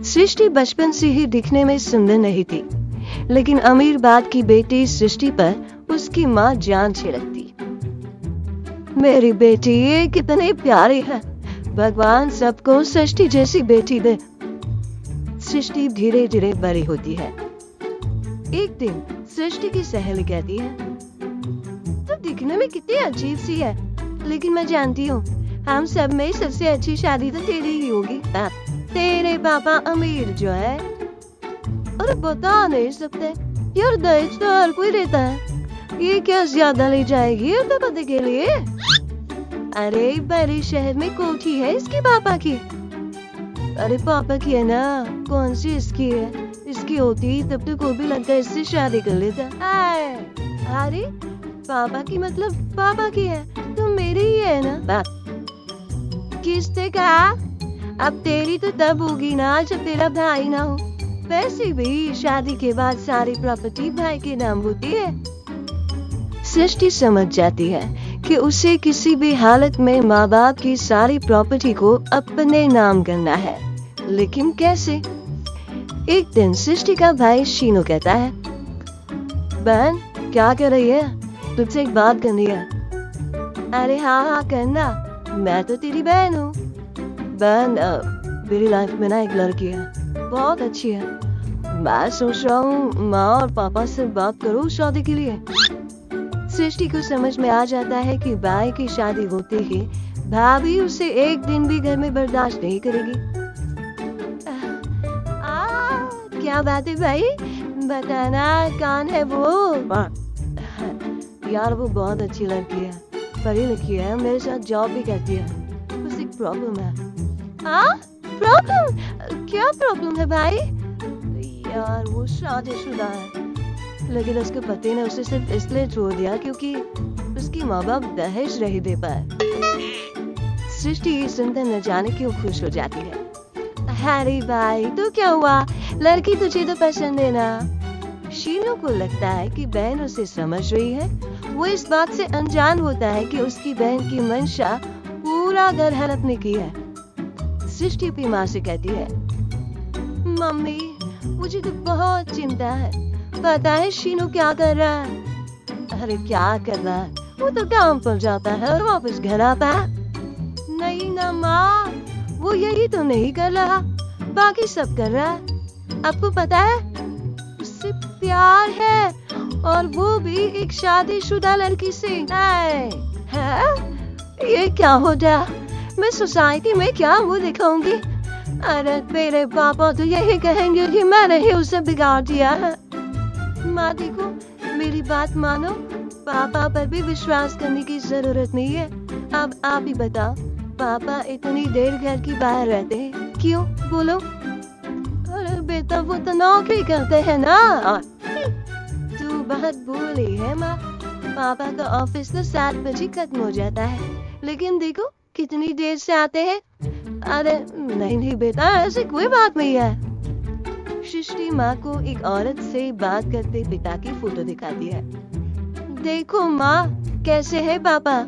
सृष्टि बचपन से ही दिखने में सुंदर नहीं थी, लेकिन अमीर बाप की बेटी सृष्टि पर उसकी माँ जान छिड़कती। मेरी बेटी ये कितनी प्यारी है, भगवान सबको सृष्टि जैसी बेटी दे। सृष्टि धीरे धीरे बड़ी होती है। एक दिन सृष्टि की सहेली कहती है, तो दिखने में कितनी अजीब सी है, लेकिन मैं जानती हूँ हम सब में सबसे अच्छी शादी तो तेरी ही होगी। तेरे पापा अमीर जो है, और बता नहीं सकते यार, दहेज तो हर कोई देता है, ये क्या ज्यादा ले जाएगी अपने पति के लिए? अरे बड़े शहर में कोठी है इसके पापा की। अरे पापा की है ना, कौन सी इसकी है? इसकी होती तब तो कोई भी लगता इससे शादी कर लेता। अरे पापा की मतलब पापा की है तो मेरी ही है ना। किसने कहा? अब तेरी तो तब होगी ना जब तेरा भाई ना हो। वैसे भी शादी के बाद सारी प्रॉपर्टी भाई के नाम होती है। सृष्टि समझ जाती है कि उसे किसी भी हालत में माँ बाप की सारी प्रॉपर्टी को अपने नाम करना है, लेकिन कैसे? एक दिन सृष्टि का भाई शीनू कहता है, बहन क्या कर रही है? तुझसे एक बात करनी है। अरे हाँ करना, मैं तो तेरी बहन हूँ। बहन मेरी लाइफ में ना एक लड़की है, बहुत अच्छी है। मैं सोच रहा हूँ माँ और पापा से बात करूँ शादी के लिए। सृष्टि को समझ में आ जाता है कि भाई की शादी होते ही भाभी उसे एक दिन भी घर में बर्दाश्त नहीं करेगी। क्या बात है भाई, बताना कौन है वो? यार वो बहुत अच्छी लड़की है, पढ़ी लिखी है, मेरे साथ जॉब भी करती है। बस एक प्रॉब्लम है। प्रॉब्लम? क्या प्रॉब्लम है भाई? यार वो शादीशुदा है, लेकिन उसके पति ने उसे सिर्फ इसलिए छोड़ दिया क्योंकि उसकी माँ बाप दहेज नहीं दे पाए। सृष्टि ये सुनकर न जाने क्यों खुश हो जाती है। अरे भाई तो क्या हुआ, लड़की तुझे तो पसंद है ना? शीनू को लगता है कि बहन उसे समझ रही है। वो इस बात से अनजान होता है कि उसकी बहन की मंशा पूरा घर हड़प ने की है। सृष्टि अपनी माँ से कहती है, मम्मी मुझे तो बहुत चिंता है, पता है शीनू क्या कर रहा है? अरे क्या कर रहा है? वो तो काम पर जाता है और वापस घर आता है। नहीं ना माँ, वो यही तो नहीं कर रहा, बाकी सब कर रहा है। आपको पता है उससे प्यार है, और वो भी एक शादीशुदा लड़की से। है? ये क्या हो गया? मैं सोसाइटी में क्या मुंह दिखाऊंगी? अरे मेरे पापा तो यही कहेंगे कि मैंने ही उसे बिगाड़ दिया है। माँ देखो मेरी बात मानो, पापा पर भी विश्वास करने की जरूरत नहीं है। अब आप ही बताओ, पापा इतनी देर घर की बाहर रहते हैं क्यों? बोलो। अरे बेटा वो तो नौकरी करते हैं ना। तू बहुत भूली है माँ, पापा का ऑफिस तो 7 बजे खत्म हो जाता है, लेकिन देखो कितनी देर से आते हैं। अरे नहीं बेटा ऐसी कोई बात नहीं है। सृष्टि माँ को एक औरत से बात करते पिता की फोटो दिखाती है। देखो माँ कैसे है पापा,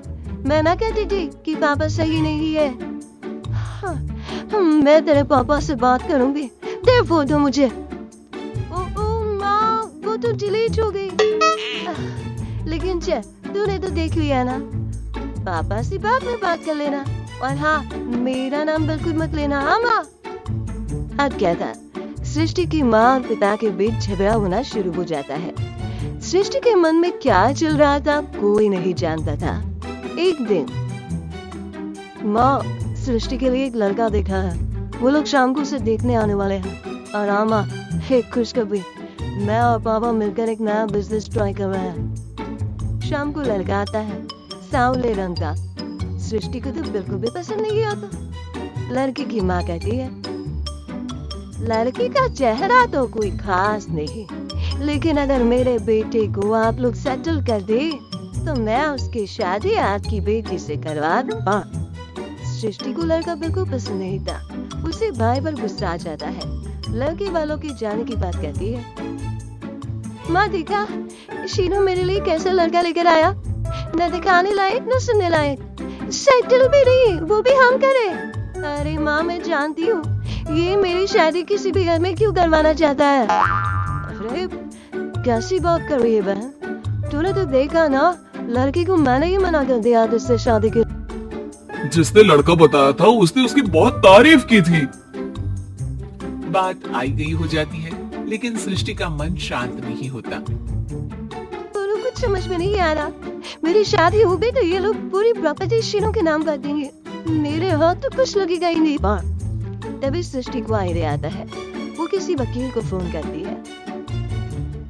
मैं ना कहती थी कि पापा सही नहीं है। हाँ, मैं तेरे पापा से बात करूंगी, दे फोटो मुझे। ओ माँ वो तो डिलीट हो गई। लेकिन चल तूने तो देख लिया ना, पापा से बाद में बात कर लेना, और हाँ मेरा नाम बिल्कुल मत लेना। हाँ माँ। अब क्या था, सृष्टि की माँ और पिता के बीच झगड़ा होना शुरू हो जाता है। सृष्टि के मन में क्या चल रहा था कोई नहीं जानता था। एक दिन माँ सृष्टि के लिए एक लड़का देखा है, वो लोग शाम को उसे देखने आने वाले हैं। और हाँ माँ एक खुशखबरी, मैं और पापा मिलकर एक नया बिजनेस ट्राई कर रहे हैं। शाम को लड़का आता है, सांवले रंग का। सृष्टि को तो बिल्कुल भी पसंद नहीं आता। लड़की की माँ कहती है, लड़की का चेहरा तो कोई खास नहीं, लेकिन अगर मेरे बेटे को आप लोग सेटल कर दे तो मैं उसकी शादी आपकी बेटी से करवा दूंगा। सृष्टि को लड़का बिल्कुल पसंद नहीं था, उसे भाई पर गुस्सा आ जाता है। लड़के वालों की जाने की बात कहती है, माँ देखा शीनू मेरे लिए कैसा लड़का लेकर आया, न दिखाने लायक न सुनने लायक, सेटल भी नहीं, वो भी हम करे। अरे माँ मैं जानती हूँ ये मेरी शादी किसी भी घर में क्यों करवाना चाहता है? अरे कैसी बात कर रही है बहन? तूने तो देखा ना, लड़की को मैंने ही मना कर दिया था इससे शादी के। जिसने लड़का बताया था उसने उसकी बहुत तारीफ की थी। बात आई गई हो जाती है, लेकिन सृष्टि का मन शांत नहीं होता। तो कुछ समझ में नहीं आ रहा। मेरी शादी हो गई तो ये लोग पूरी प्रॉपर्टी शीनू के नाम कर देंगे। मेरे हाथ तो कुछ लगेगा ही नहीं। तभी सृष्टि को आइडिया आता है। वो किसी वकील को फोन करती है।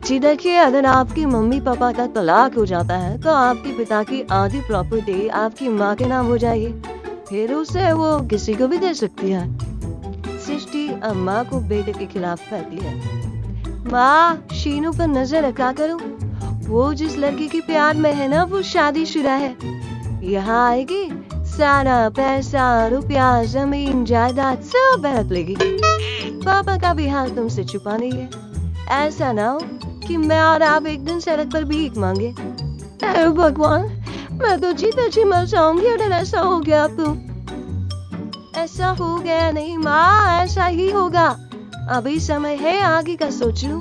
जी देखिए, अगर आपकी मम्मी पापा का तलाक हो जाता है तो आपके पिता की आधी प्रॉपर्टी आपकी माँ के नाम हो जाएगी, फिर उसे वो किसी को भी दे सकती है। सृष्टि अब माँ को बेटे के खिलाफ करती है। माँ, शीनू पर नजर रखा करो। वो जिस लड़की के प्यार में है ना, वो शादीशुदा है। यहाँ आएगी, सारा पैसा, रुपया, जमीन, जायदाद सब बरत लेगी। पापा का भी हाल तुमसे छुपा नहीं है। ऐसा ना हो कि मैं और आप एक दिन सड़क पर भीख मांगे। अरे भगवान, मैं तो जीते जी मर जाऊंगी अगर ऐसा हो गया तो। ऐसा हो गया नहीं माँ, ऐसा ही होगा। अभी समय है आगे का सोच लूं।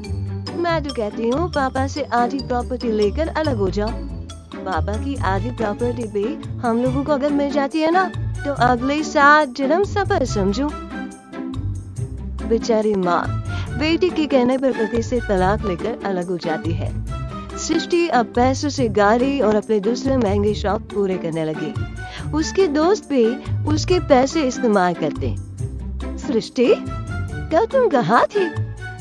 मैं तो कहती हूँ पापा से आधी प्रॉपर्टी लेकर अलग हो जाओ। पापा की आधी प्रॉपर्टी भी हम लोगों को अगर मिल जाती है ना, तो अगले 7 जन्म सफल समझो। बेचारी माँ बेटी के कहने पर पति से तलाक लेकर अलग हो जाती है। सृष्टि अब पैसों से गाड़ी और अपने दूसरे महंगे शौक पूरे करने लगी। उसके दोस्त भी उसके पैसे इस्तेमाल करते। सृष्टि, कल तुम कहाँ थी?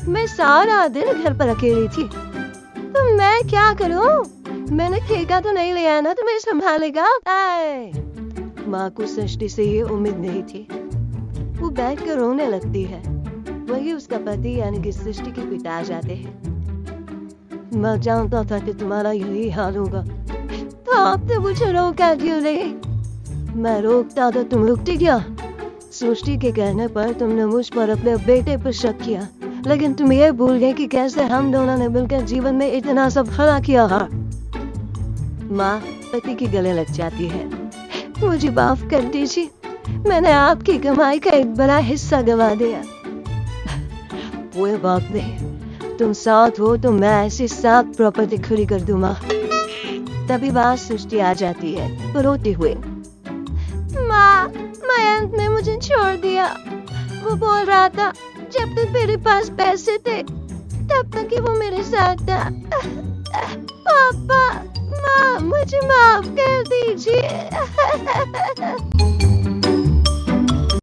मैं सारा दिन घर पर अकेली थी। तो मैं क्या करूं? मैंने ठेका तो नहीं लिया ना, तुम्हें संभालेगा। माँ को सृष्टि से ये उम्मीद नहीं थी। वो बैठ कर रोने लगती है। वही उसका पति यानी कि सृष्टि के पिता आ जाते हैं। मैं जानता था कि तुम्हारा यही हाल होगा, तो आपने मुझे रोका क्यों नहीं? मैं रोकता तो तुम रुकती क्या? सृष्टि के कहने पर तुमने मुझ पर अपने बेटे पर शक किया, लेकिन तुम ये भूल गए कि कैसे हम दोनों ने मिलकर जीवन में इतना सब खड़ा किया है। माँ पति के गले लग जाती है। मुझे माफ कर दीजिए, मैंने आपकी कमाई का एक बड़ा हिस्सा गवा दिया। कोई बात नहीं, तुम साथ हो तो मैं ऐसी 7 प्रॉपर्टी खड़ी कर दूँ माँ। तभी बात सृष्टि आ जाती है रोते हुए। माँ, मयंक ने मुझे छोड़ दिया। वो बोल रहा था जब तक मेरे पास पैसे थे तब तक ही वो मेरे साथ था। पापा, माँ, मुझे माफ कर दीजिए।